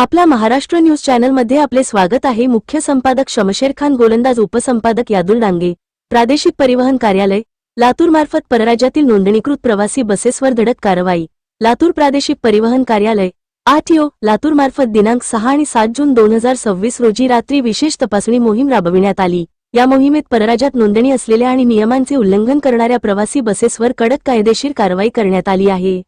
आपल्या महाराष्ट्र न्यूज चॅनलमध्ये आपले स्वागत आहे। मुख्य संपादक शमशेर खान, गोलंदाज उपसंपादक यादुल डांगे। प्रादेशिक परिवहन कार्यालय लातूर मार्फत परराज्यातील नोंदणीकृत प्रवासी बसेसवर धडक कारवाई। लातूर प्रादेशिक परिवहन कार्यालय आरटीओ लातूर मार्फत दिनांक 6 आणि 7 जून 2026 रोजी रात्री विशेष तपासणी मोहीम राबविण्यात आली। या मोहिमेत परराज्यात नोंदणी असलेल्या आणि नियमांचे उल्लंघन करणाऱ्या प्रवासी बसेसवर कडक कायदेशीर कारवाई करण्यात आली आहे।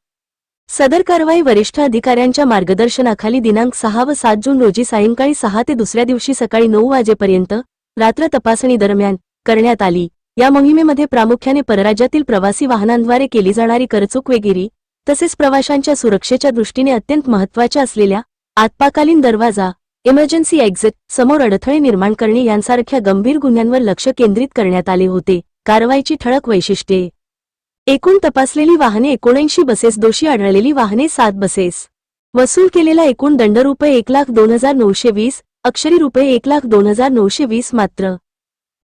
सदर कारवाई वरिष्ठ अधिकाऱ्यांच्या मार्गदर्शनाखाली दिनांक 6 व 7 जून रोजी सायंकाळी 6 ते दुसऱ्या दिवशी सकाळी 9 वाजेपर्यंत रात्र तपासणी दरम्यान करण्यात आली। या मोहिमेमध्ये प्रामुख्याने परराज्यातील प्रवासी वाहनांद्वारे केली जाणारी करचुकवेगिरी तसेच प्रवाशांच्या सुरक्षेच्या दृष्टीने अत्यंत महत्त्वाच्या असलेल्या आपत्कालीन दरवाजा, इमर्जन्सी एक्झिट, समोर अडथळे निर्माण करणे यांसारख्या गंभीर गुन्ह्यांवर लक्ष केंद्रित करण्यात आले होते। कारवाईची ठळक वैशिष्ट्ये: एकूण तपासलेली वाहने 79 बसेस, दोषी आढळलेली वाहने 7 बसेस। वसूल केलेला एकूण दंड रुपये 1,02,920, अक्षरी रुपये 1,02,920 मात्र।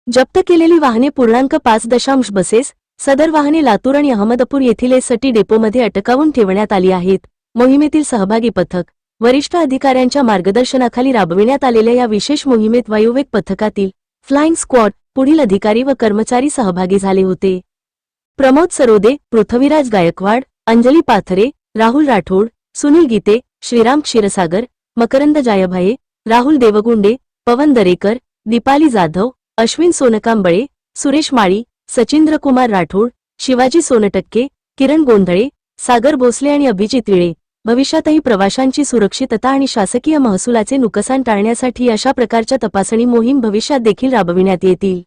जप्त केलेली वाहने पूर्णांक 5 बसेस। सदर वाहने लातूर आणि अहमदपूर येथील एसटी डेपोमध्ये अटकावून ठेवण्यात आली आहेत। मोहिमेतील सहभागी पथक वरिष्ठ अधिकाऱ्यांच्या मार्गदर्शनाखाली राबविण्यात आलेल्या या विशेष मोहिमेत वायुवेग पथकातील फ्लाइंग स्क्वॉड पुढील अधिकारी व कर्मचारी सहभागी झाले होते: प्रमोद सरोदे, पृथ्वीराज गायकवाड, अंजली पाथरे, राहुल राठोड, सुनील गीते, श्रीराम क्षीरसागर, मकरंद जायभाये, राहुल देवगुंडे, पवन दरेकर, दीपाली जाधव, अश्विन सोनकांबळे, सुरेश माळी, सचिंद्र कुमार राठोड, शिवाजी सोनटक्के, किरण गोंधळे, सागर भोसले आणि अभिजित इळे। भविष्यातही प्रवाशांची सुरक्षितता आणि शासकीय महसुलाचे नुकसान टाळण्यासाठी अशा प्रकारच्या तपासणी मोहीम भविष्यात देखील राबविण्यात येतील।